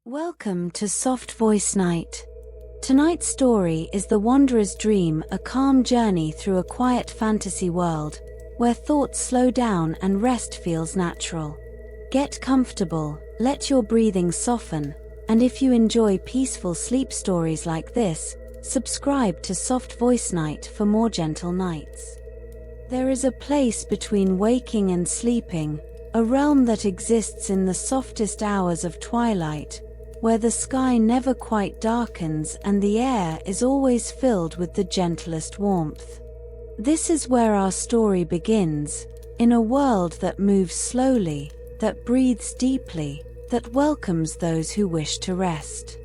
Welcome to Soft Voice Night. Tonight's story is The Wanderer's Dream, a calm journey through a quiet fantasy world, where thoughts slow down and rest feels natural. Get comfortable, let your breathing soften, and if you enjoy peaceful sleep stories like this, subscribe to Soft Voice Night for more gentle nights. There is a place between waking and sleeping, a realm that exists in the softest hours of twilight, where the sky never quite darkens and the air is always filled with the gentlest warmth. This is where our story begins, in a world that moves slowly, that breathes deeply, that welcomes those who wish to rest.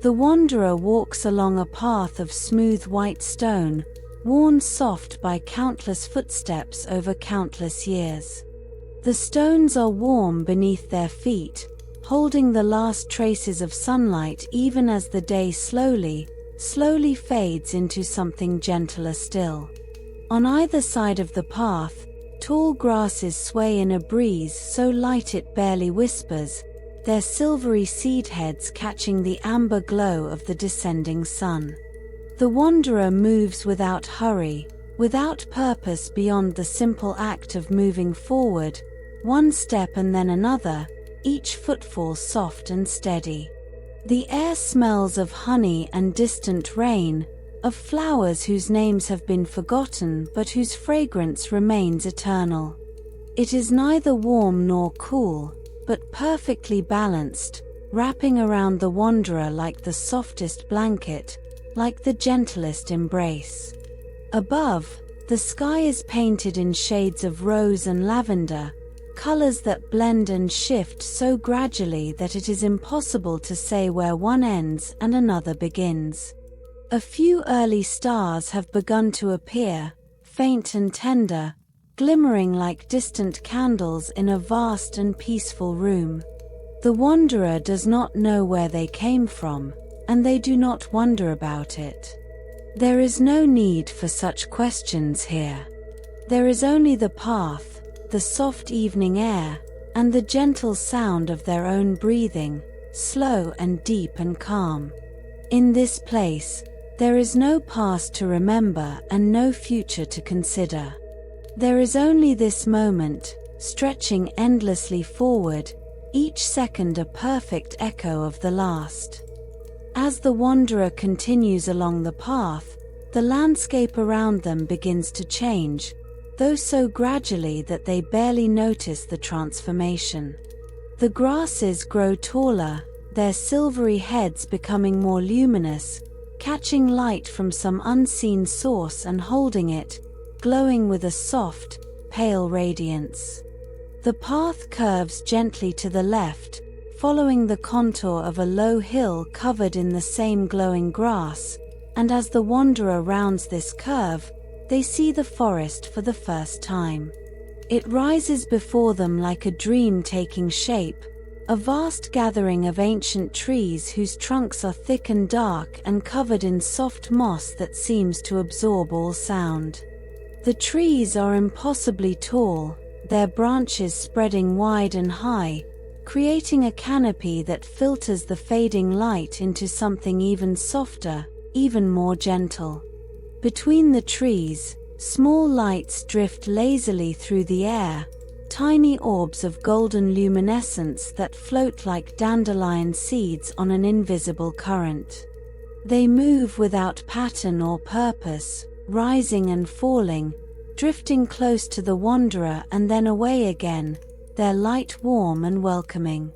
The wanderer walks along a path of smooth white stone, worn soft by countless footsteps over countless years. The stones are warm beneath their feet, holding the last traces of sunlight even as the day slowly fades into something gentler still. On either side of the path, tall grasses sway in a breeze so light it barely whispers, their silvery seed heads catching the amber glow of the descending sun. The wanderer moves without hurry, without purpose beyond the simple act of moving forward, one step and then another, each footfall soft and steady. The air smells of honey and distant rain, of flowers whose names have been forgotten but whose fragrance remains eternal. It is neither warm nor cool, but perfectly balanced, wrapping around the wanderer like the softest blanket, like the gentlest embrace. Above, the sky is painted in shades of rose and lavender, colors that blend and shift so gradually that it is impossible to say where one ends and another begins. A few early stars have begun to appear, faint and tender, glimmering like distant candles in a vast and peaceful room. The wanderer does not know where they came from, and they do not wonder about it. There is no need for such questions here. There is only the path, the soft evening air, and the gentle sound of their own breathing, slow and deep and calm. In this place, there is no past to remember and no future to consider. There is only this moment, stretching endlessly forward, each second a perfect echo of the last. As the wanderer continues along the path, the landscape around them begins to change, though so gradually that they barely notice the transformation. The grasses grow taller, their silvery heads becoming more luminous, catching light from some unseen source and holding it, glowing with a soft, pale radiance. The path curves gently to the left, following the contour of a low hill covered in the same glowing grass, and as the wanderer rounds this curve, they see the forest for the first time. It rises before them like a dream taking shape, a vast gathering of ancient trees whose trunks are thick and dark and covered in soft moss that seems to absorb all sound. The trees are impossibly tall, their branches spreading wide and high, creating a canopy that filters the fading light into something even softer, even more gentle. Between the trees, small lights drift lazily through the air, tiny orbs of golden luminescence that float like dandelion seeds on an invisible current. They move without pattern or purpose, rising and falling, drifting close to the wanderer and then away again, their light warm and welcoming.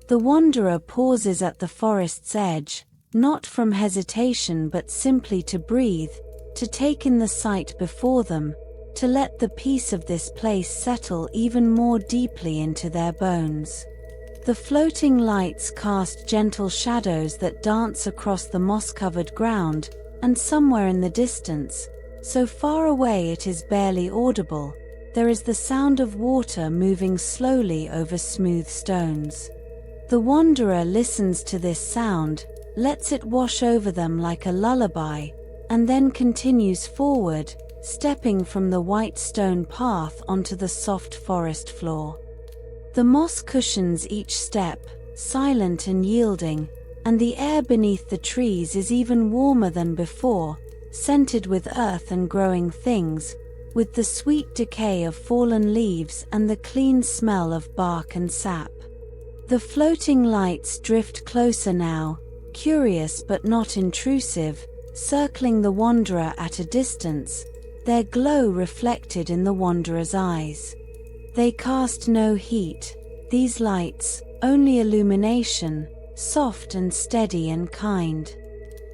The wanderer pauses at the forest's edge, not from hesitation but simply to breathe, to take in the sight before them, to let the peace of this place settle even more deeply into their bones. The floating lights cast gentle shadows that dance across the moss-covered ground, and somewhere in the distance, so far away it is barely audible, there is the sound of water moving slowly over smooth stones. The wanderer listens to this sound, lets it wash over them like a lullaby, and then continues forward, stepping from the white stone path onto the soft forest floor. The moss cushions each step, silent and yielding, and the air beneath the trees is even warmer than before, scented with earth and growing things, with the sweet decay of fallen leaves and the clean smell of bark and sap. The floating lights drift closer now, curious but not intrusive, circling the wanderer at a distance, their glow reflected in the wanderer's eyes. They cast no heat, these lights, only illumination, soft and steady and kind.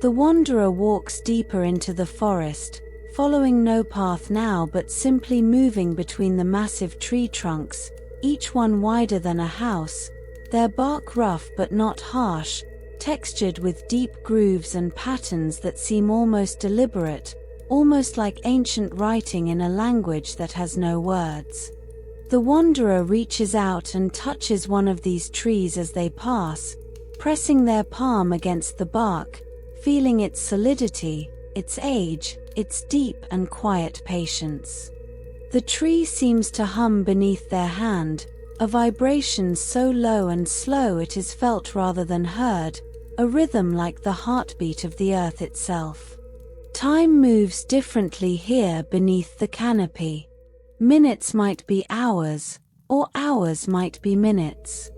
The wanderer walks deeper into the forest, following no path now but simply moving between the massive tree trunks, each one wider than a house, their bark rough but not harsh, textured with deep grooves and patterns that seem almost deliberate, almost like ancient writing in a language that has no words. The wanderer reaches out and touches one of these trees as they pass, pressing their palm against the bark, feeling its solidity, its age, its deep and quiet patience. The tree seems to hum beneath their hand, a vibration so low and slow it is felt rather than heard, a rhythm like the heartbeat of the earth itself. Time moves differently here beneath the canopy. Minutes might be hours, or hours might be minutes.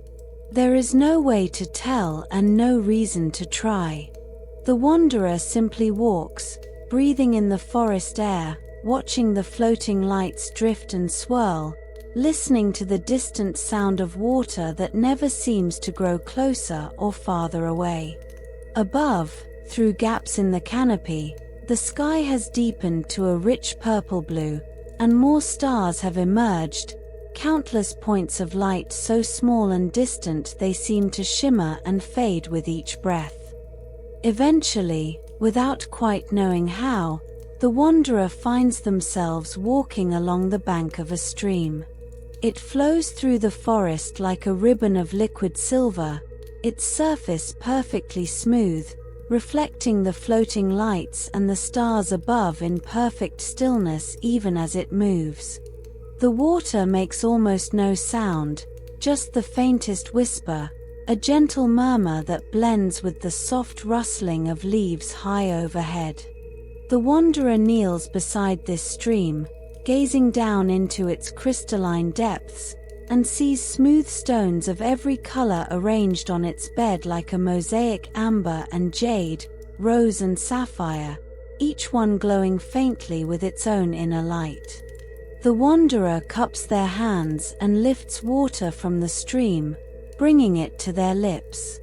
There is no way to tell and no reason to try. The wanderer simply walks, breathing in the forest air, watching the floating lights drift and swirl, listening to the distant sound of water that never seems to grow closer or farther away. Above, through gaps in the canopy, the sky has deepened to a rich purple blue, and more stars have emerged, countless points of light so small and distant they seem to shimmer and fade with each breath. Eventually, without quite knowing how, the wanderer finds themselves walking along the bank of a stream. It flows through the forest like a ribbon of liquid silver, its surface perfectly smooth, reflecting the floating lights and the stars above in perfect stillness even as it moves. The water makes almost no sound, just the faintest whisper, a gentle murmur that blends with the soft rustling of leaves high overhead. The wanderer kneels beside this stream, gazing down into its crystalline depths, and sees smooth stones of every color arranged on its bed like a mosaic: amber and jade, rose and sapphire, each one glowing faintly with its own inner light. The wanderer cups their hands and lifts water from the stream, bringing it to their lips.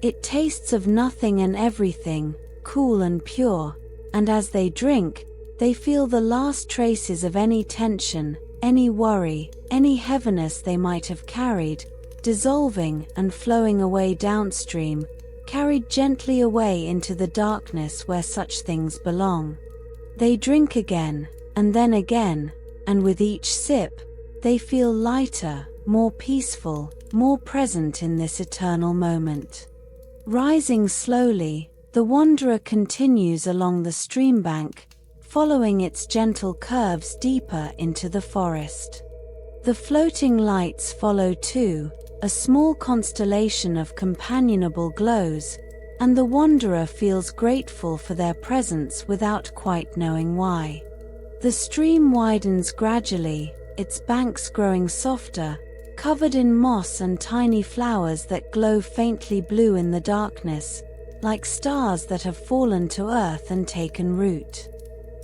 It tastes of nothing and everything, cool and pure, and as they drink, they feel the last traces of any tension, any worry, any heaviness they might have carried, dissolving and flowing away downstream, carried gently away into the darkness where such things belong. They drink again, and then again, and with each sip, they feel lighter, more peaceful, more present in this eternal moment. Rising slowly, the wanderer continues along the stream bank, following its gentle curves deeper into the forest. The floating lights follow too, a small constellation of companionable glows, and the wanderer feels grateful for their presence without quite knowing why. The stream widens gradually, its banks growing softer, covered in moss and tiny flowers that glow faintly blue in the darkness, like stars that have fallen to earth and taken root.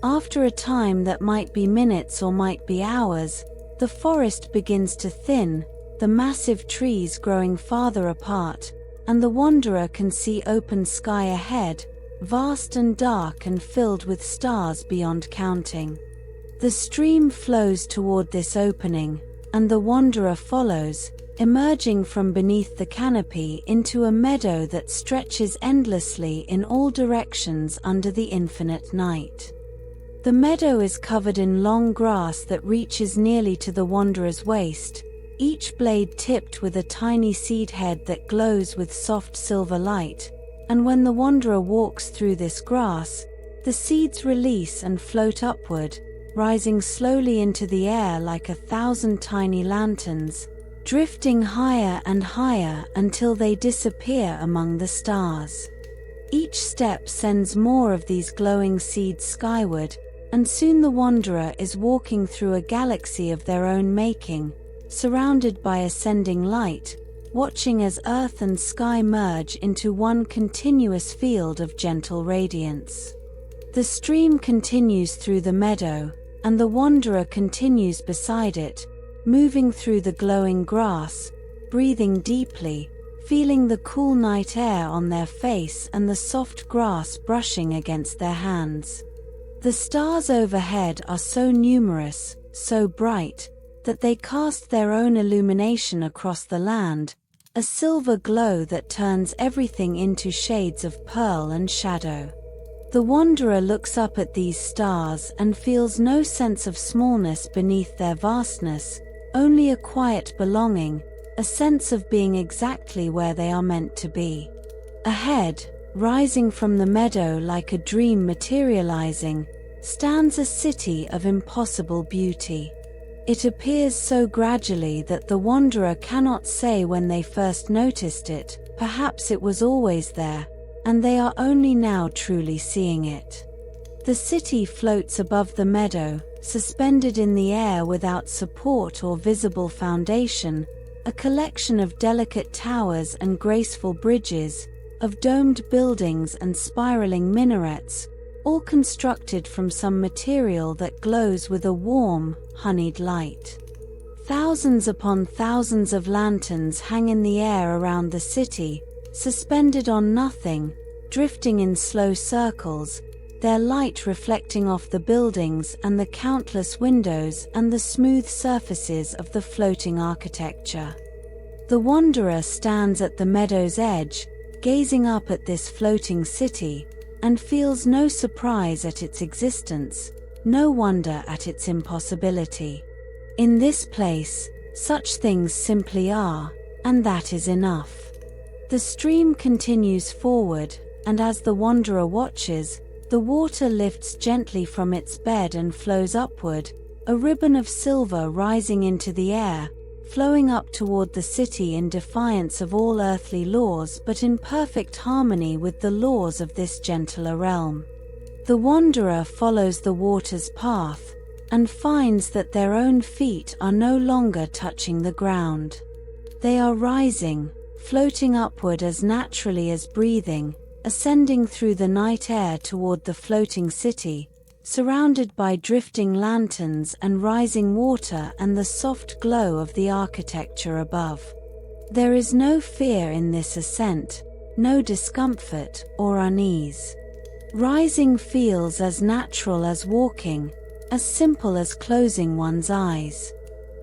After a time that might be minutes or might be hours, the forest begins to thin, the massive trees growing farther apart, and the wanderer can see open sky ahead, vast and dark and filled with stars beyond counting. The stream flows toward this opening, and the wanderer follows, emerging from beneath the canopy into a meadow that stretches endlessly in all directions under the infinite night. The meadow is covered in long grass that reaches nearly to the wanderer's waist, each blade tipped with a tiny seed head that glows with soft silver light, and when the wanderer walks through this grass, the seeds release and float upward, rising slowly into the air like 1,000 tiny lanterns, drifting higher and higher until they disappear among the stars. Each step sends more of these glowing seeds skyward, and soon the wanderer is walking through a galaxy of their own making, surrounded by ascending light, watching as earth and sky merge into one continuous field of gentle radiance. The stream continues through the meadow, and the wanderer continues beside it, moving through the glowing grass, breathing deeply, feeling the cool night air on their face and the soft grass brushing against their hands. The stars overhead are so numerous, so bright, that they cast their own illumination across the land, a silver glow that turns everything into shades of pearl and shadow. The wanderer looks up at these stars and feels no sense of smallness beneath their vastness, only a quiet belonging, a sense of being exactly where they are meant to be. Ahead, rising from the meadow like a dream materializing, stands a city of impossible beauty. It appears so gradually that the wanderer cannot say when they first noticed it, perhaps it was always there, and they are only now truly seeing it. The city floats above the meadow, suspended in the air without support or visible foundation, a collection of delicate towers and graceful bridges, of domed buildings and spiraling minarets, all constructed from some material that glows with a warm, honeyed light. Thousands upon thousands of lanterns hang in the air around the city, suspended on nothing, drifting in slow circles, their light reflecting off the buildings and the countless windows and the smooth surfaces of the floating architecture. The wanderer stands at the meadow's edge, gazing up at this floating city, and feels no surprise at its existence, no wonder at its impossibility. In this place, such things simply are, and that is enough. The stream continues forward, and as the wanderer watches, the water lifts gently from its bed and flows upward, a ribbon of silver rising into the air, flowing up toward the city in defiance of all earthly laws but in perfect harmony with the laws of this gentler realm. The wanderer follows the water's path, and finds that their own feet are no longer touching the ground. They are rising, floating upward as naturally as breathing, ascending through the night air toward the floating city, surrounded by drifting lanterns and rising water and the soft glow of the architecture above. There is no fear in this ascent, no discomfort or unease. Rising feels as natural as walking, as simple as closing one's eyes.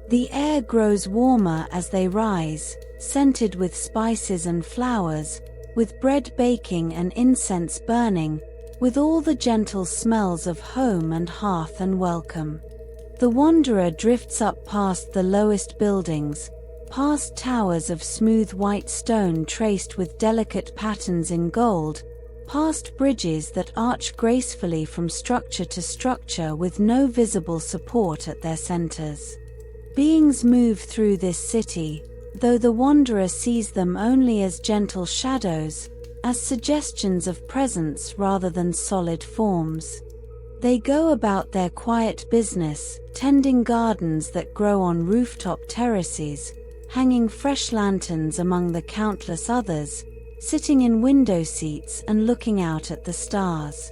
The air grows warmer as they rise, scented with spices and flowers, with bread baking and incense burning, with all the gentle smells of home and hearth and welcome. The wanderer drifts up past the lowest buildings, past towers of smooth white stone traced with delicate patterns in gold, past bridges that arch gracefully from structure to structure with no visible support at their centers. Beings move through this city, though the wanderer sees them only as gentle shadows, as suggestions of presence rather than solid forms. They go about their quiet business, tending gardens that grow on rooftop terraces, hanging fresh lanterns among the countless others, sitting in window seats and looking out at the stars.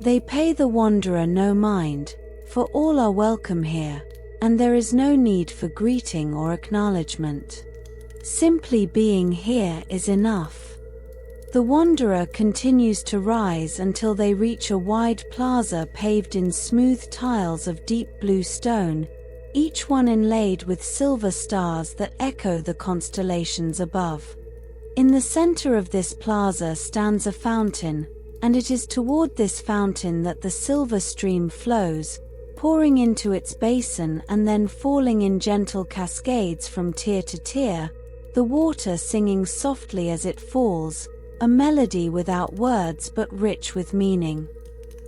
They pay the wanderer no mind, for all are welcome here, and there is no need for greeting or acknowledgement. Simply being here is enough. The wanderer continues to rise until they reach a wide plaza paved in smooth tiles of deep blue stone, each one inlaid with silver stars that echo the constellations above. In the center of this plaza stands a fountain, and it is toward this fountain that the silver stream flows, pouring into its basin and then falling in gentle cascades from tier to tier, the water singing softly as it falls, a melody without words but rich with meaning.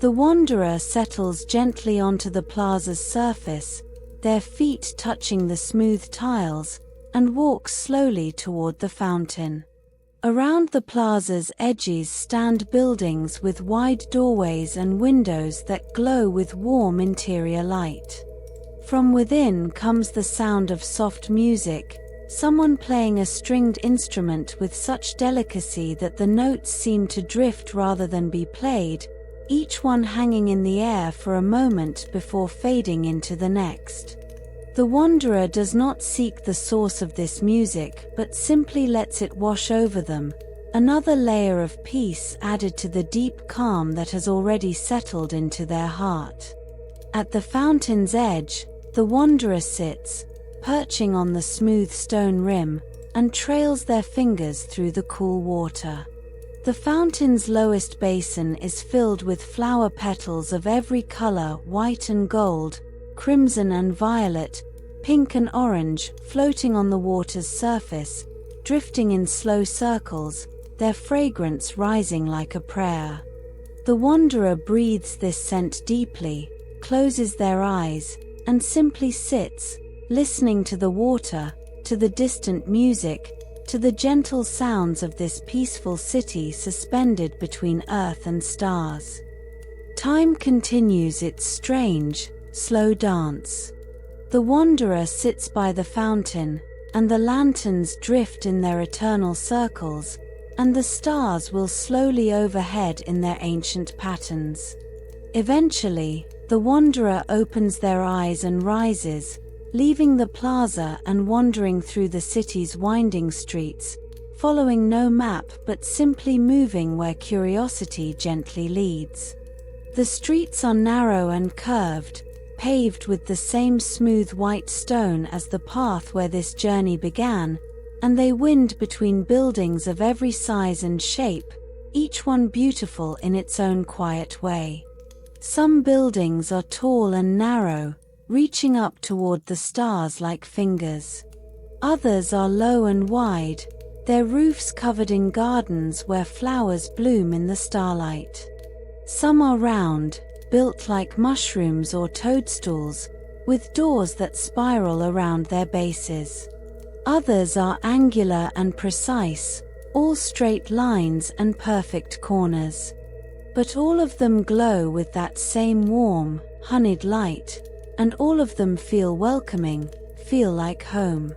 The wanderer settles gently onto the plaza's surface, their feet touching the smooth tiles, and walks slowly toward the fountain. Around the plaza's edges stand buildings with wide doorways and windows that glow with warm interior light. From within comes the sound of soft music, someone playing a stringed instrument with such delicacy that the notes seem to drift rather than be played, each one hanging in the air for a moment before fading into the next. The wanderer does not seek the source of this music but simply lets it wash over them, another layer of peace added to the deep calm that has already settled into their heart. At the fountain's edge, the wanderer sits, perching on the smooth stone rim, and trails their fingers through the cool water. The fountain's lowest basin is filled with flower petals of every color, white and gold, crimson and violet, pink and orange, floating on the water's surface, drifting in slow circles, their fragrance rising like a prayer. The wanderer breathes this scent deeply, closes their eyes, and simply sits, listening to the water, to the distant music, to the gentle sounds of this peaceful city suspended between earth and stars. Time continues its strange, slow dance. The wanderer sits by the fountain, and the lanterns drift in their eternal circles, and the stars will slowly overhead in their ancient patterns. Eventually, the wanderer opens their eyes and rises, leaving the plaza and wandering through the city's winding streets, following no map but simply moving where curiosity gently leads. The streets are narrow and curved, paved with the same smooth white stone as the path where this journey began, and they wind between buildings of every size and shape, each one beautiful in its own quiet way. Some buildings are tall and narrow, reaching up toward the stars like fingers. Others are low and wide, their roofs covered in gardens where flowers bloom in the starlight. Some are round, built like mushrooms or toadstools, with doors that spiral around their bases. Others are angular and precise, all straight lines and perfect corners. But all of them glow with that same warm, honeyed light, and all of them feel welcoming, feel like home.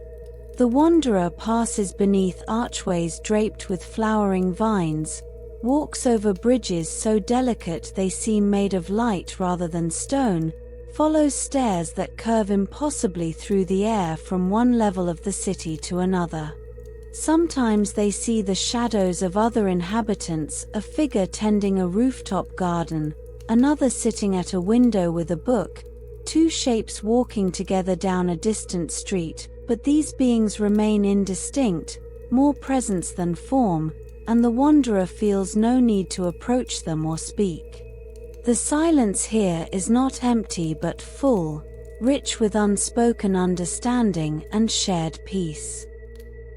The wanderer passes beneath archways draped with flowering vines, walks over bridges so delicate they seem made of light rather than stone, follows stairs that curve impossibly through the air from one level of the city to another. Sometimes they see the shadows of other inhabitants, a figure tending a rooftop garden, another sitting at a window with a book, two shapes walking together down a distant street, but these beings remain indistinct, more presence than form, and the wanderer feels no need to approach them or speak. The silence here is not empty but full, rich with unspoken understanding and shared peace.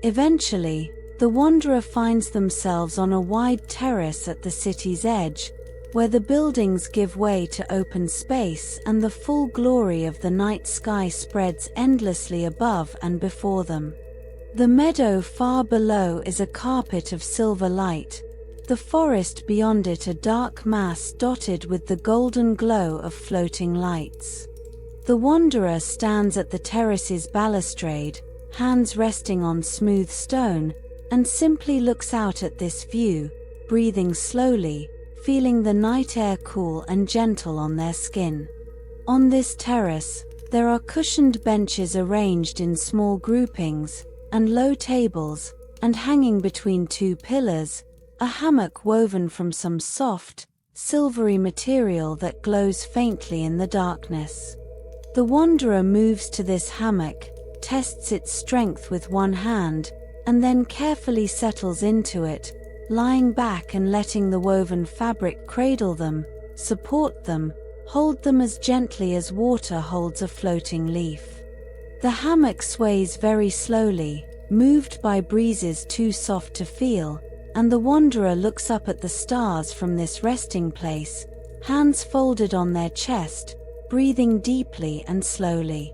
Eventually, the wanderer finds themselves on a wide terrace at the city's edge, where the buildings give way to open space and the full glory of the night sky spreads endlessly above and before them. The meadow far below is a carpet of silver light, the forest beyond it a dark mass dotted with the golden glow of floating lights. The wanderer stands at the terrace's balustrade, hands resting on smooth stone, and simply looks out at this view, breathing slowly, feeling the night air cool and gentle on their skin. On this terrace, there are cushioned benches arranged in small groupings, and low tables, and hanging between two pillars, a hammock woven from some soft, silvery material that glows faintly in the darkness. The wanderer moves to this hammock, tests its strength with one hand, and then carefully settles into it, lying back and letting the woven fabric cradle them, support them, hold them as gently as water holds a floating leaf. The hammock sways very slowly, moved by breezes too soft to feel, and the wanderer looks up at the stars from this resting place, hands folded on their chest, breathing deeply and slowly.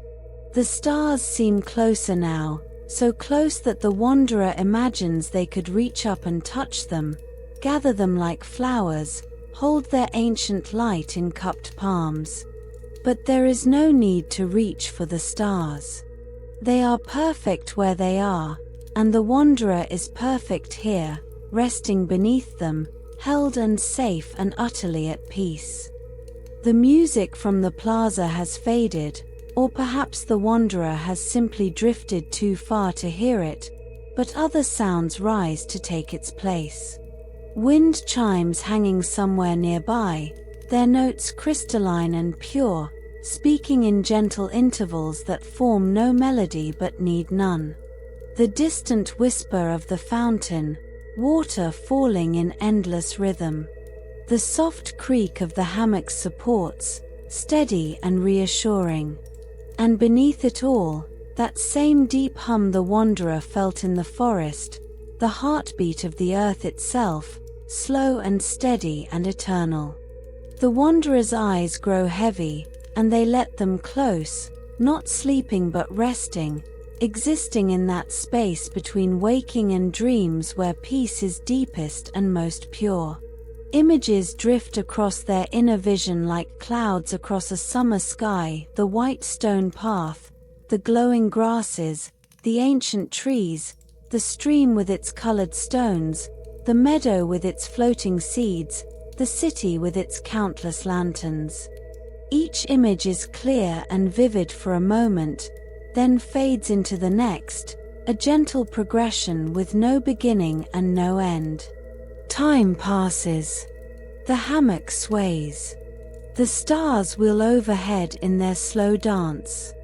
The stars seem closer now, so close that the wanderer imagines they could reach up and touch them, gather them like flowers, hold their ancient light in cupped palms. But there is no need to reach for the stars. They are perfect where they are, and the wanderer is perfect here, resting beneath them, held and safe and utterly at peace. The music from the plaza has faded, or perhaps the wanderer has simply drifted too far to hear it, but other sounds rise to take its place. Wind chimes hanging somewhere nearby, their notes crystalline and pure, speaking in gentle intervals that form no melody but need none. The distant whisper of the fountain, water falling in endless rhythm. The soft creak of the hammock's supports, steady and reassuring. And beneath it all, that same deep hum the wanderer felt in the forest, the heartbeat of the earth itself, slow and steady and eternal. The wanderer's eyes grow heavy, and they let them close, not sleeping but resting, existing in that space between waking and dreams where peace is deepest and most pure. Images drift across their inner vision like clouds across a summer sky, the white stone path, the glowing grasses, the ancient trees, the stream with its colored stones, the meadow with its floating seeds, the city with its countless lanterns. Each image is clear and vivid for a moment, then fades into the next, a gentle progression with no beginning and no end. Time passes. The hammock sways. The stars wheel overhead in their slow dance.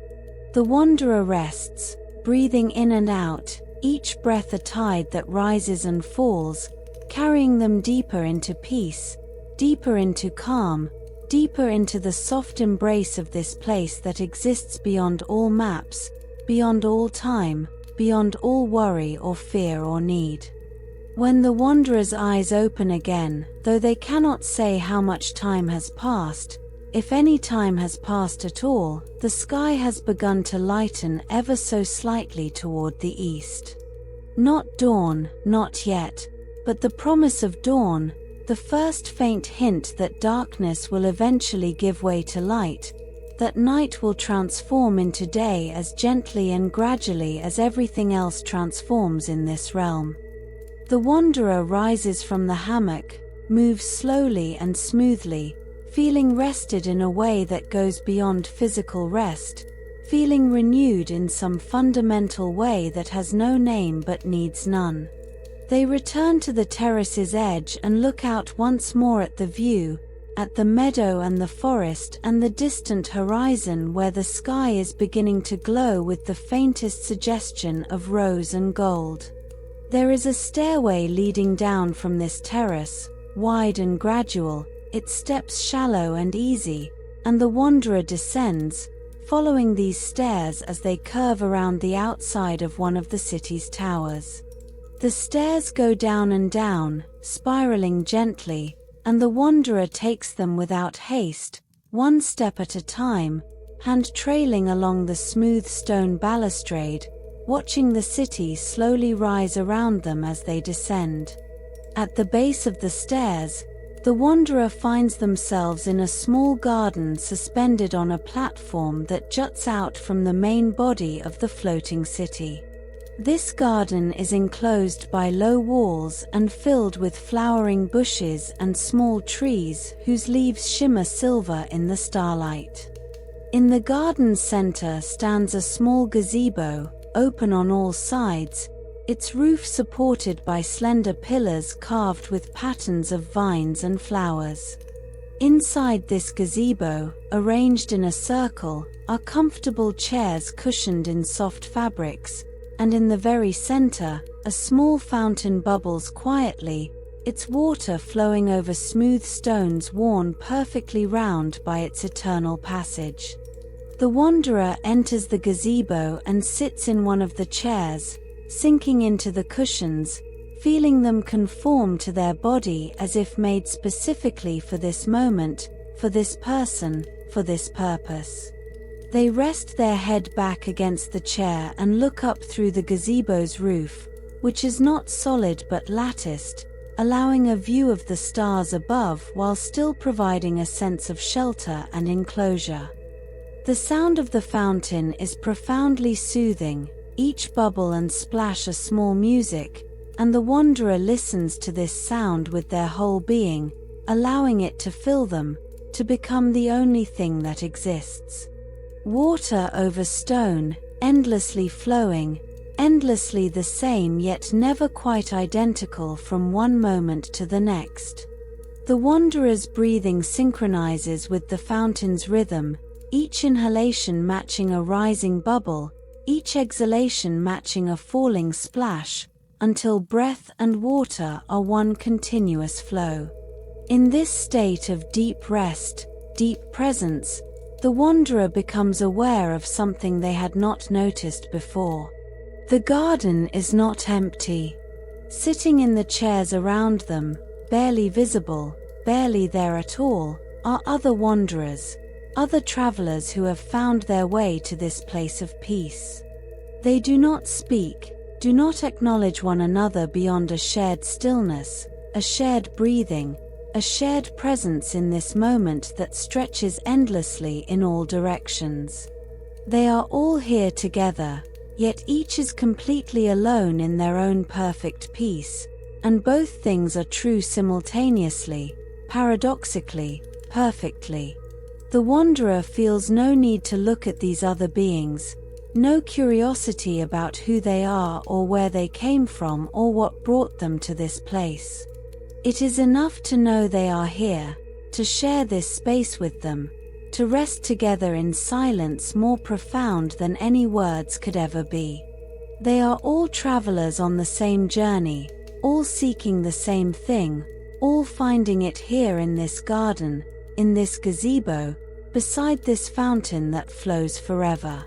The wanderer rests, breathing in and out, each breath a tide that rises and falls, carrying them deeper into peace, deeper into calm, deeper into the soft embrace of this place that exists beyond all maps, beyond all time, beyond all worry or fear or need. When the wanderer's eyes open again, though they cannot say how much time has passed, if any time has passed at all, the sky has begun to lighten ever so slightly toward the east. Not dawn, not yet, but the promise of dawn, the first faint hint that darkness will eventually give way to light, that night will transform into day as gently and gradually as everything else transforms in this realm. The wanderer rises from the hammock, moves slowly and smoothly, feeling rested in a way that goes beyond physical rest, feeling renewed in some fundamental way that has no name but needs none. They return to the terrace's edge and look out once more at the view, at the meadow and the forest and the distant horizon where the sky is beginning to glow with the faintest suggestion of rose and gold. There is a stairway leading down from this terrace, wide and gradual, its steps shallow and easy, and the wanderer descends, following these stairs as they curve around the outside of one of the city's towers. The stairs go down and down, spiraling gently, and the wanderer takes them without haste, one step at a time, hand trailing along the smooth stone balustrade, watching the city slowly rise around them as they descend. At the base of the stairs, the wanderer finds themselves in a small garden suspended on a platform that juts out from the main body of the floating city. This garden is enclosed by low walls and filled with flowering bushes and small trees whose leaves shimmer silver in the starlight. In the garden's center stands a small gazebo, open on all sides, its roof supported by slender pillars carved with patterns of vines and flowers. Inside this gazebo, arranged in a circle, are comfortable chairs cushioned in soft fabrics, and in the very center, a small fountain bubbles quietly, its water flowing over smooth stones worn perfectly round by its eternal passage. The wanderer enters the gazebo and sits in one of the chairs, sinking into the cushions, feeling them conform to their body as if made specifically for this moment, for this person, for this purpose. They rest their head back against the chair and look up through the gazebo's roof, which is not solid but latticed, allowing a view of the stars above while still providing a sense of shelter and enclosure. The sound of the fountain is profoundly soothing, each bubble and splash a small music, and the wanderer listens to this sound with their whole being, allowing it to fill them, to become the only thing that exists. Water over stone, endlessly flowing, endlessly the same yet never quite identical from one moment to the next. The wanderer's breathing synchronizes with the fountain's rhythm, each inhalation matching a rising bubble, each exhalation matching a falling splash, until breath and water are one continuous flow. In this state of deep rest, deep presence, the wanderer becomes aware of something they had not noticed before. The garden is not empty. Sitting in the chairs around them, barely visible, barely there at all, are other wanderers, other travelers who have found their way to this place of peace. They do not speak, do not acknowledge one another beyond a shared stillness, a shared breathing, a shared presence in this moment that stretches endlessly in all directions. They are all here together, yet each is completely alone in their own perfect peace, and both things are true simultaneously, paradoxically, perfectly. The wanderer feels no need to look at these other beings, no curiosity about who they are or where they came from or what brought them to this place. It is enough to know they are here, to share this space with them, to rest together in silence more profound than any words could ever be. They are all travelers on the same journey, all seeking the same thing, all finding it here in this garden, in this gazebo, beside this fountain that flows forever.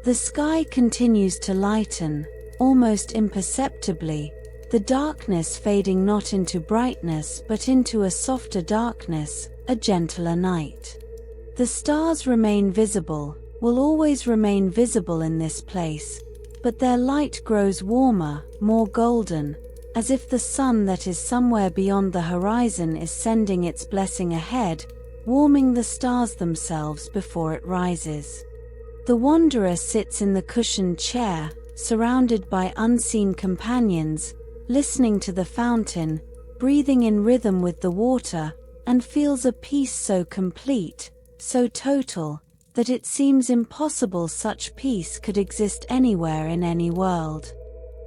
The sky continues to lighten, almost imperceptibly, the darkness fading not into brightness but into a softer darkness, a gentler night. The stars remain visible, will always remain visible in this place, but their light grows warmer, more golden, as if the sun that is somewhere beyond the horizon is sending its blessing ahead, warming the stars themselves before it rises. The wanderer sits in the cushioned chair, surrounded by unseen companions, listening to the fountain, breathing in rhythm with the water, and feels a peace so complete, so total, that it seems impossible such peace could exist anywhere in any world.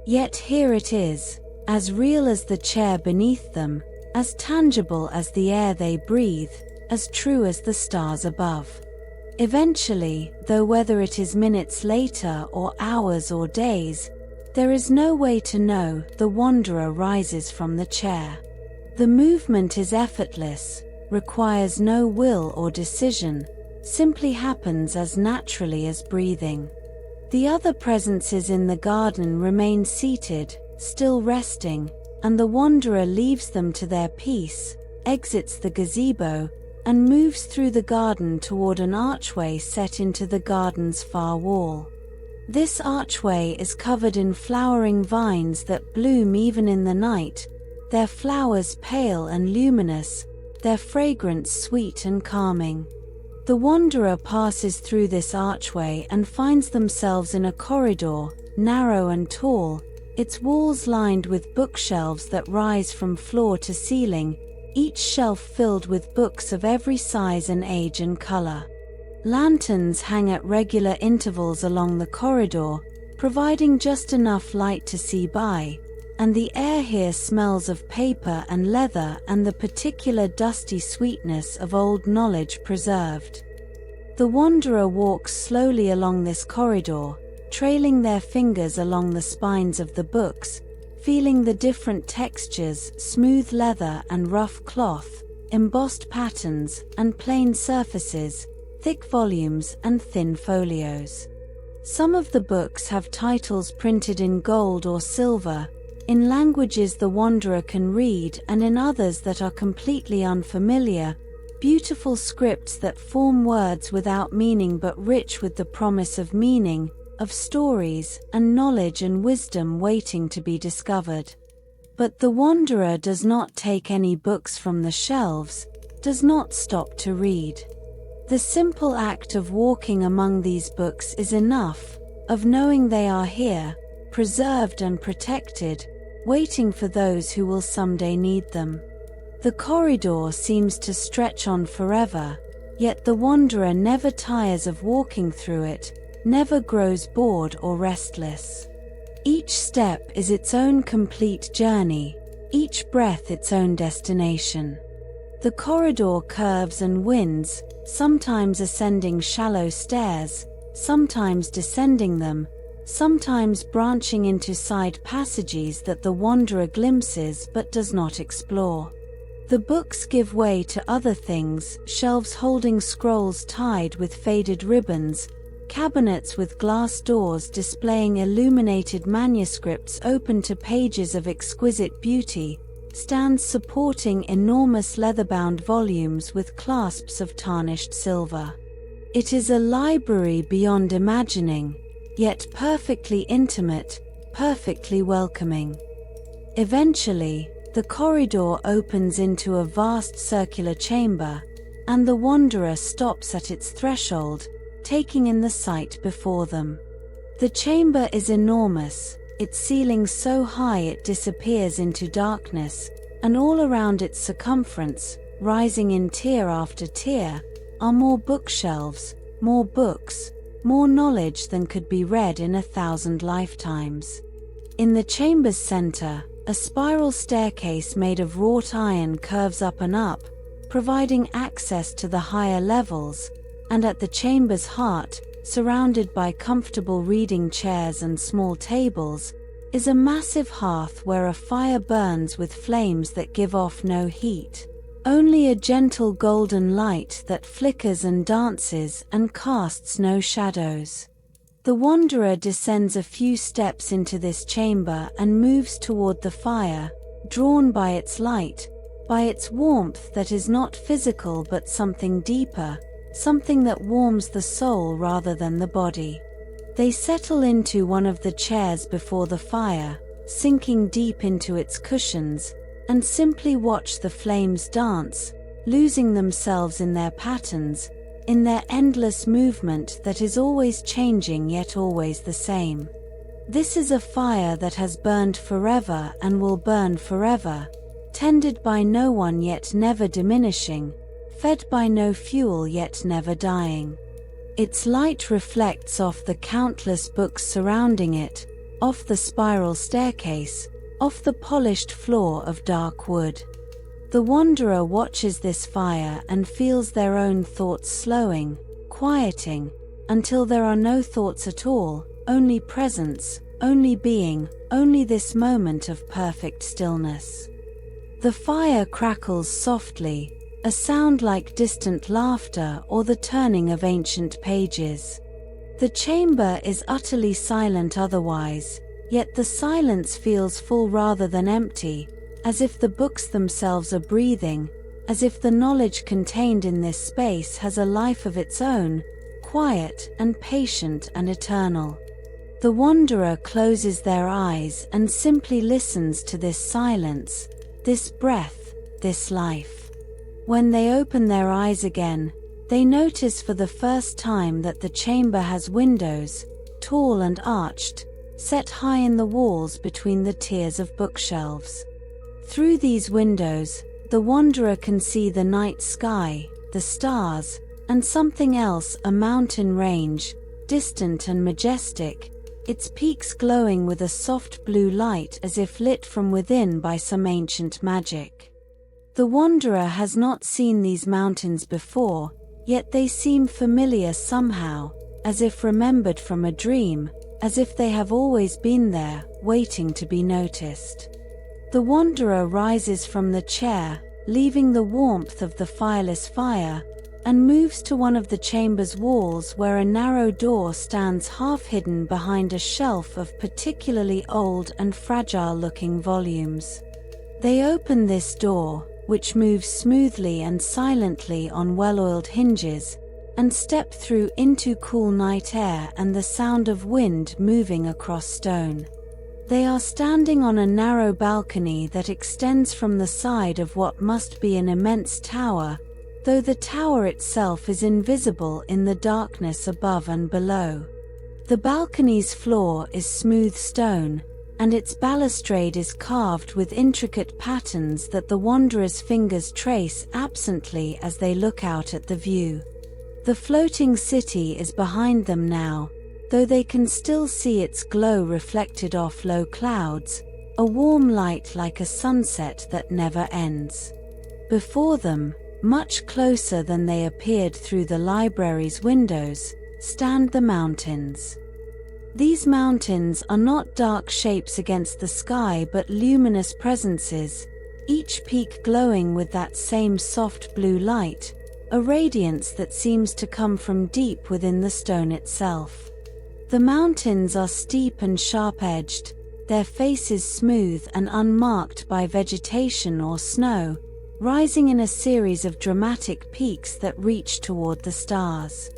Yet here it is, as real as the chair beneath them, as tangible as the air they breathe, as true as the stars above. Eventually, though whether it is minutes later or hours or days, there is no way to know, the wanderer rises from the chair. The movement is effortless, requires no will or decision, simply happens as naturally as breathing. The other presences in the garden remain seated, still resting, and the wanderer leaves them to their peace, exits the gazebo, and moves through the garden toward an archway set into the garden's far wall. This archway is covered in flowering vines that bloom even in the night, their flowers pale and luminous, their fragrance sweet and calming. The wanderer passes through this archway and finds themselves in a corridor, narrow and tall, its walls lined with bookshelves that rise from floor to ceiling, each shelf filled with books of every size and age and color. Lanterns hang at regular intervals along the corridor, providing just enough light to see by, and the air here smells of paper and leather and the particular dusty sweetness of old knowledge preserved. The wanderer walks slowly along this corridor, trailing their fingers along the spines of the books, feeling the different textures, smooth leather and rough cloth, embossed patterns and plain surfaces, thick volumes and thin folios. Some of the books have titles printed in gold or silver, in languages the wanderer can read, and in others that are completely unfamiliar, beautiful scripts that form words without meaning but rich with the promise of meaning, of stories, and knowledge and wisdom waiting to be discovered. But the wanderer does not take any books from the shelves, does not stop to read. The simple act of walking among these books is enough, of knowing they are here, preserved and protected, waiting for those who will someday need them. The corridor seems to stretch on forever, yet the wanderer never tires of walking through it, never grows bored or restless. Each step is its own complete journey, each breath its own destination. The corridor curves and winds, sometimes ascending shallow stairs, sometimes descending them, sometimes branching into side passages that the wanderer glimpses but does not explore. The books give way to other things, shelves holding scrolls tied with faded ribbons, cabinets with glass doors displaying illuminated manuscripts open to pages of exquisite beauty, stands supporting enormous leather-bound volumes with clasps of tarnished silver. It is a library beyond imagining, yet perfectly intimate, perfectly welcoming. Eventually, the corridor opens into a vast circular chamber, and the wanderer stops at its threshold, taking in the sight before them. The chamber is enormous, its ceiling so high it disappears into darkness, and all around its circumference, rising in tier after tier, are more bookshelves, more books, more knowledge than could be read in 1,000 lifetimes. In the chamber's center, a spiral staircase made of wrought iron curves up and up, providing access to the higher levels, and at the chamber's heart, surrounded by comfortable reading chairs and small tables, is a massive hearth where a fire burns with flames that give off no heat, only a gentle golden light that flickers and dances and casts no shadows. The wanderer descends a few steps into this chamber and moves toward the fire, drawn by its light, by its warmth that is not physical but something deeper, something that warms the soul rather than the body. They settle into one of the chairs before the fire, sinking deep into its cushions, and simply watch the flames dance, losing themselves in their patterns, in their endless movement that is always changing yet always the same. This is a fire that has burned forever and will burn forever, tended by no one yet never diminishing, fed by no fuel yet never dying. Its light reflects off the countless books surrounding it, off the spiral staircase, off the polished floor of dark wood. The wanderer watches this fire and feels their own thoughts slowing, quieting, until there are no thoughts at all, only presence, only being, only this moment of perfect stillness. The fire crackles softly, a sound like distant laughter or the turning of ancient pages. The chamber is utterly silent otherwise, yet the silence feels full rather than empty, as if the books themselves are breathing, as if the knowledge contained in this space has a life of its own, quiet and patient and eternal. The wanderer closes their eyes and simply listens to this silence, this breath, this life. When they open their eyes again, they notice for the first time that the chamber has windows, tall and arched, set high in the walls between the tiers of bookshelves. Through these windows, the wanderer can see the night sky, the stars, and something else, a mountain range, distant and majestic, its peaks glowing with a soft blue light as if lit from within by some ancient magic. The wanderer has not seen these mountains before, yet they seem familiar somehow, as if remembered from a dream, as if they have always been there, waiting to be noticed. The wanderer rises from the chair, leaving the warmth of the fireless fire, and moves to one of the chamber's walls where a narrow door stands half hidden behind a shelf of particularly old and fragile-looking volumes. They open this door, which moves smoothly and silently on well-oiled hinges, and step through into cool night air and the sound of wind moving across stone. They are standing on a narrow balcony that extends from the side of what must be an immense tower, though the tower itself is invisible in the darkness above and below. The balcony's floor is smooth stone, and its balustrade is carved with intricate patterns that the wanderer's fingers trace absently as they look out at the view. The floating city is behind them now, though they can still see its glow reflected off low clouds, a warm light like a sunset that never ends. Before them, much closer than they appeared through the library's windows, stand the mountains. These mountains are not dark shapes against the sky but luminous presences, each peak glowing with that same soft blue light, a radiance that seems to come from deep within the stone itself. The mountains are steep and sharp-edged, their faces smooth and unmarked by vegetation or snow, rising in a series of dramatic peaks that reach toward the stars.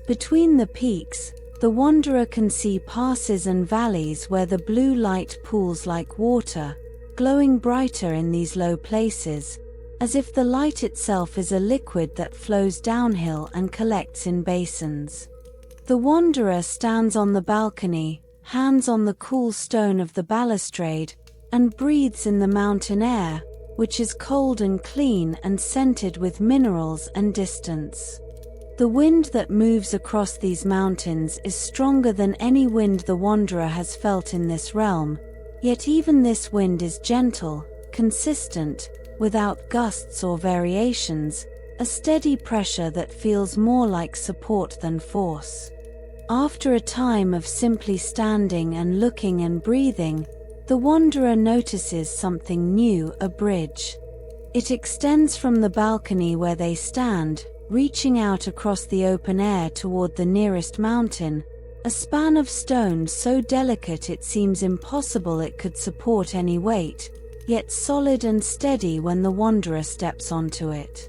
Between the peaks, the wanderer can see passes and valleys where the blue light pools like water, glowing brighter in these low places, as if the light itself is a liquid that flows downhill and collects in basins. The wanderer stands on the balcony, hands on the cool stone of the balustrade, and breathes in the mountain air, which is cold and clean and scented with minerals and distance. The wind that moves across these mountains is stronger than any wind the wanderer has felt in this realm, yet even this wind is gentle, consistent, without gusts or variations, a steady pressure that feels more like support than force. After a time of simply standing and looking and breathing, the wanderer notices something new, a bridge. It extends from the balcony where they stand, reaching out across the open air toward the nearest mountain, a span of stone so delicate it seems impossible it could support any weight, yet solid and steady when the wanderer steps onto it.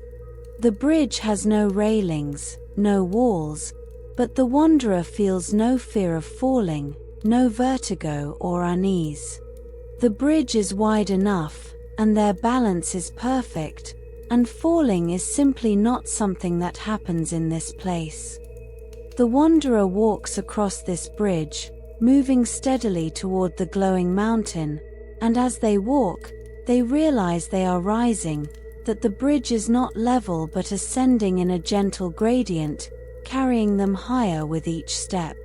The bridge has no railings, no walls, but the wanderer feels no fear of falling, no vertigo or unease. The bridge is wide enough, and their balance is perfect, and falling is simply not something that happens in this place. The wanderer walks across this bridge, moving steadily toward the glowing mountain, and as they walk, they realize they are rising, that the bridge is not level but ascending in a gentle gradient, carrying them higher with each step.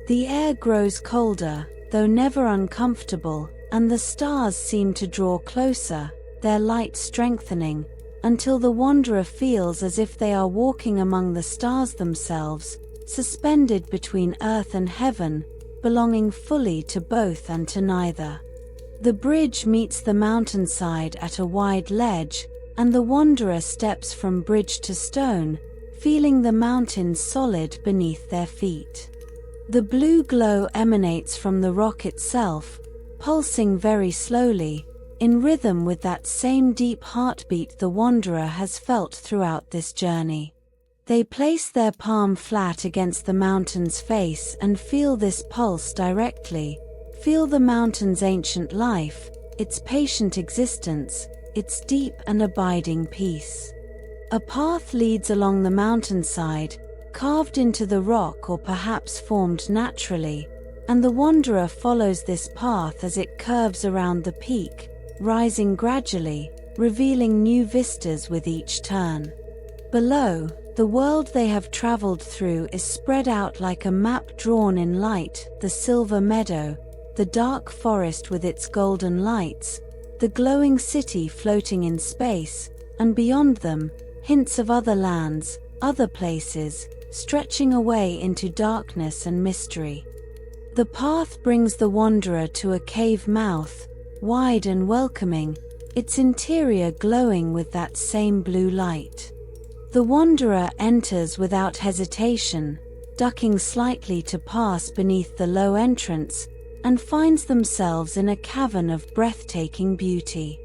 The air grows colder, though never uncomfortable, and the stars seem to draw closer, their light strengthening, until the wanderer feels as if they are walking among the stars themselves, suspended between earth and heaven, belonging fully to both and to neither. The bridge meets the mountainside at a wide ledge, and the wanderer steps from bridge to stone, feeling the mountains solid beneath their feet. The blue glow emanates from the rock itself, pulsing very slowly, in rhythm with that same deep heartbeat the wanderer has felt throughout this journey. They place their palm flat against the mountain's face and feel this pulse directly, feel the mountain's ancient life, its patient existence, its deep and abiding peace. A path leads along the mountainside, carved into the rock or perhaps formed naturally, and the wanderer follows this path as it curves around the peak, rising gradually, revealing new vistas with each turn. Below, the world they have traveled through is spread out like a map drawn in light, the silver meadow, the dark forest with its golden lights, the glowing city floating in space, and beyond them, hints of other lands, other places, stretching away into darkness and mystery. The path brings the wanderer to a cave mouth, wide and welcoming, its interior glowing with that same blue light. The wanderer enters without hesitation, ducking slightly to pass beneath the low entrance, and finds themselves in a cavern of breathtaking beauty.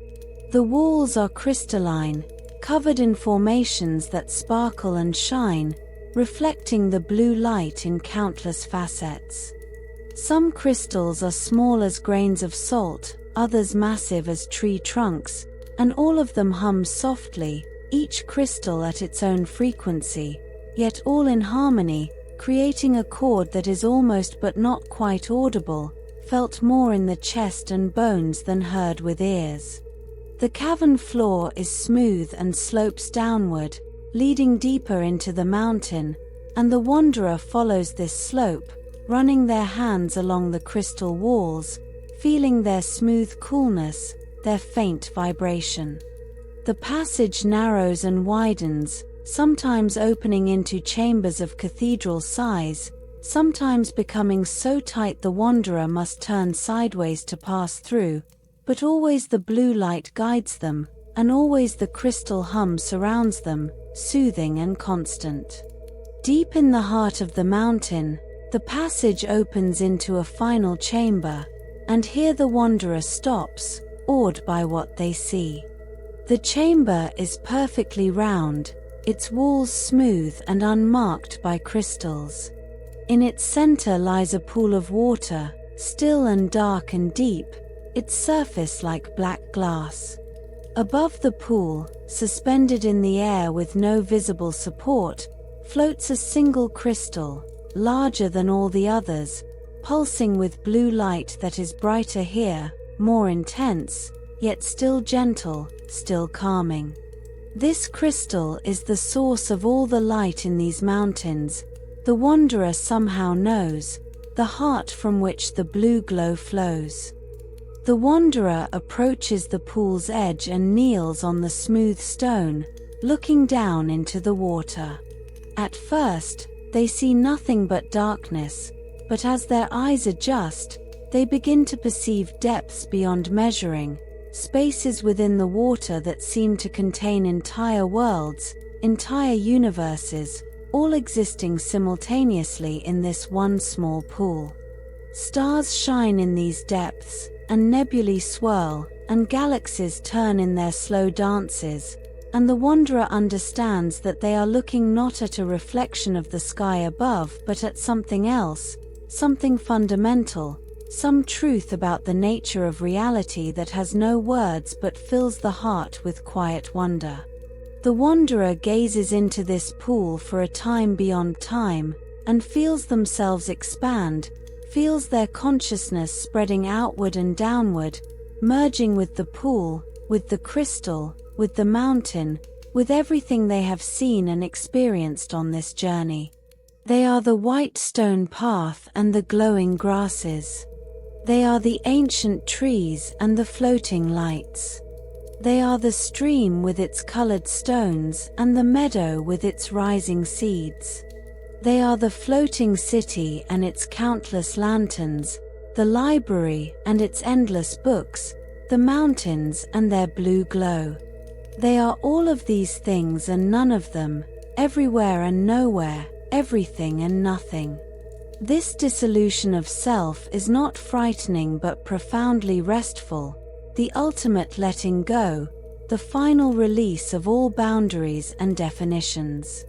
The walls are crystalline, covered in formations that sparkle and shine, reflecting the blue light in countless facets. Some crystals are small as grains of salt, others massive as tree trunks, and all of them hum softly, each crystal at its own frequency, yet all in harmony, creating a chord that is almost but not quite audible, felt more in the chest and bones than heard with ears. The cavern floor is smooth and slopes downward, leading deeper into the mountain, and the wanderer follows this slope, running their hands along the crystal walls, feeling their smooth coolness, their faint vibration. The passage narrows and widens, sometimes opening into chambers of cathedral size, sometimes becoming so tight the wanderer must turn sideways to pass through, but always the blue light guides them, and always the crystal hum surrounds them, soothing and constant. Deep in the heart of the mountain, the passage opens into a final chamber, and here the wanderer stops, awed by what they see. The chamber is perfectly round, its walls smooth and unmarked by crystals. In its center lies a pool of water, still and dark and deep, its surface like black glass. Above the pool, suspended in the air with no visible support, floats a single crystal, larger than all the others, pulsing with blue light that is brighter here, more intense, yet still gentle, still calming. This crystal is the source of all the light in these mountains, the wanderer somehow knows, the heart from which the blue glow flows. The wanderer approaches the pool's edge and kneels on the smooth stone, looking down into the water. At first, they see nothing but darkness, but as their eyes adjust, they begin to perceive depths beyond measuring, spaces within the water that seem to contain entire worlds, entire universes, all existing simultaneously in this one small pool. Stars shine in these depths, and nebulae swirl, and galaxies turn in their slow dances, and the wanderer understands that they are looking not at a reflection of the sky above but at something else, something fundamental, some truth about the nature of reality that has no words but fills the heart with quiet wonder. The wanderer gazes into this pool for a time beyond time, and feels themselves expand, feels their consciousness spreading outward and downward, merging with the pool, with the crystal, with the mountain, with everything they have seen and experienced on this journey. They are the white stone path and the glowing grasses. They are the ancient trees and the floating lights. They are the stream with its colored stones and the meadow with its rising seeds. They are the floating city and its countless lanterns, the library and its endless books, the mountains and their blue glow. They are all of these things and none of them, everywhere and nowhere, everything and nothing. This dissolution of self is not frightening but profoundly restful, the ultimate letting go, the final release of all boundaries and definitions.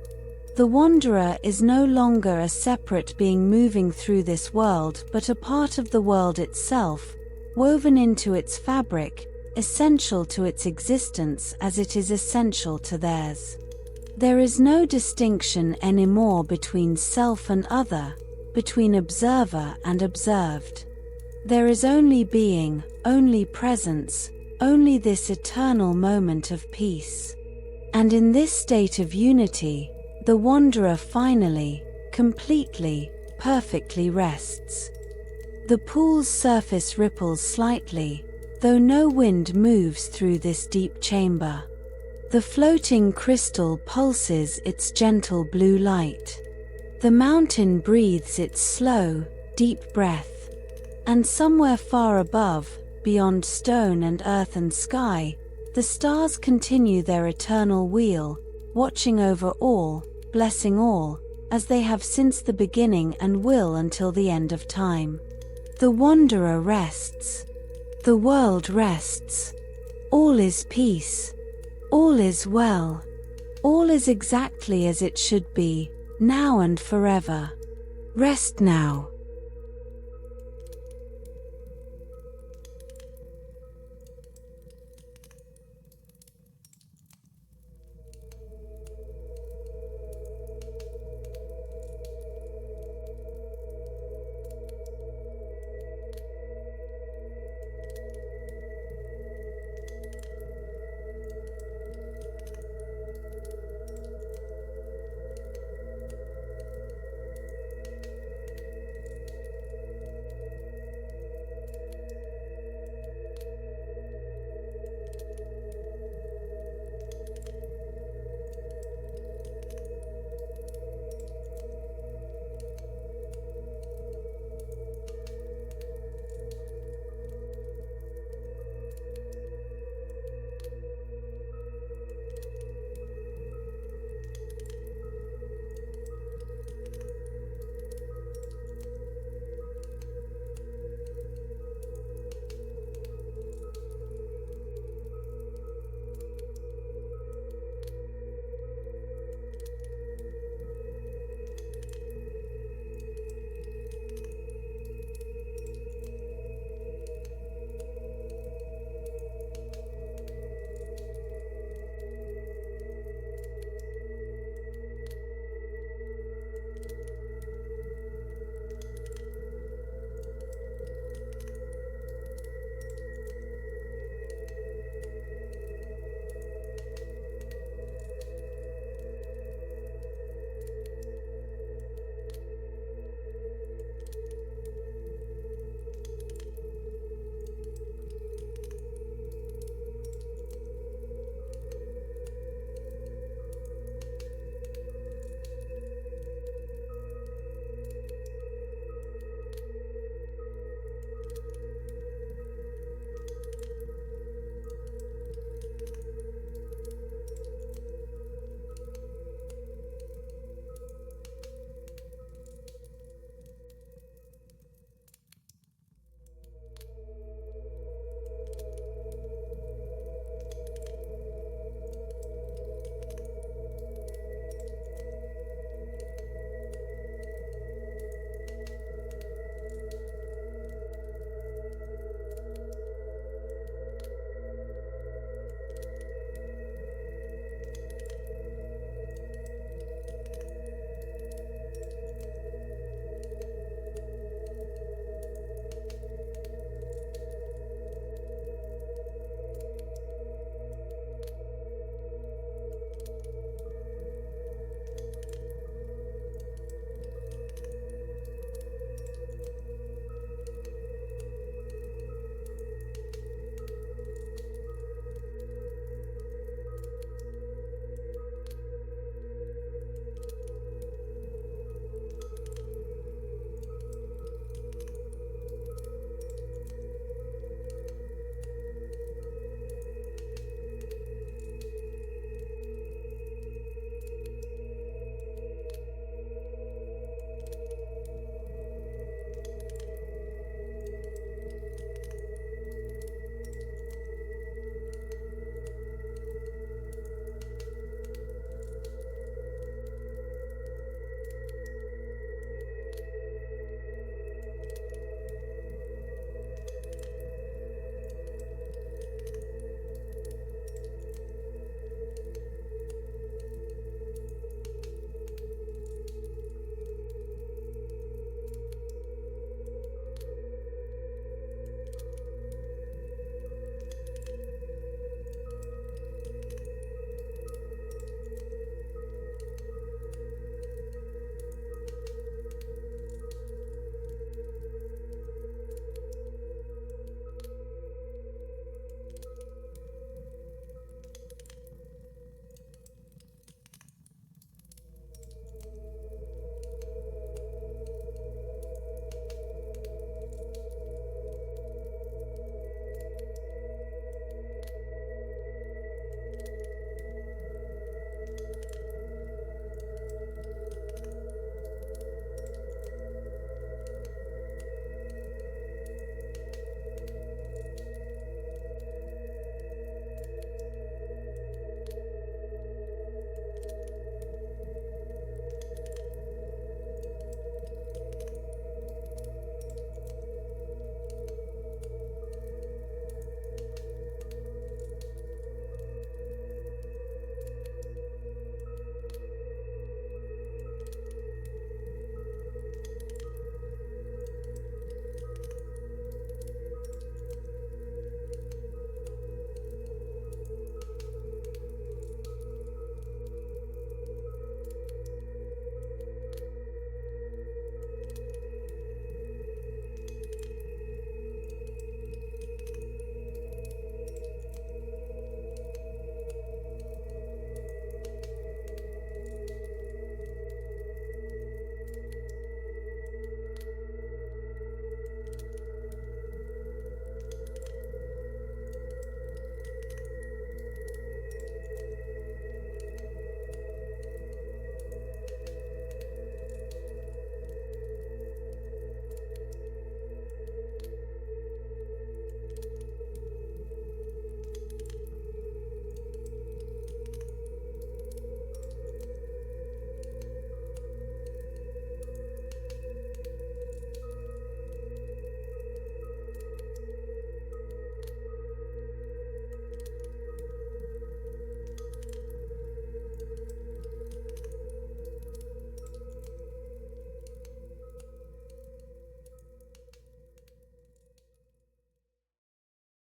The wanderer is no longer a separate being moving through this world but a part of the world itself, woven into its fabric, essential to its existence as it is essential to theirs. There is no distinction anymore between self and other, between observer and observed. There is only being, only presence, only this eternal moment of peace. And in this state of unity, the wanderer finally, completely, perfectly rests. The pool's surface ripples slightly, though no wind moves through this deep chamber. The floating crystal pulses its gentle blue light. The mountain breathes its slow, deep breath. And somewhere far above, beyond stone and earth and sky, the stars continue their eternal wheel, watching over all, blessing all, as they have since the beginning and will until the end of time. The wanderer rests. The world rests. All is peace. All is well. All is exactly as it should be, now and forever. Rest now.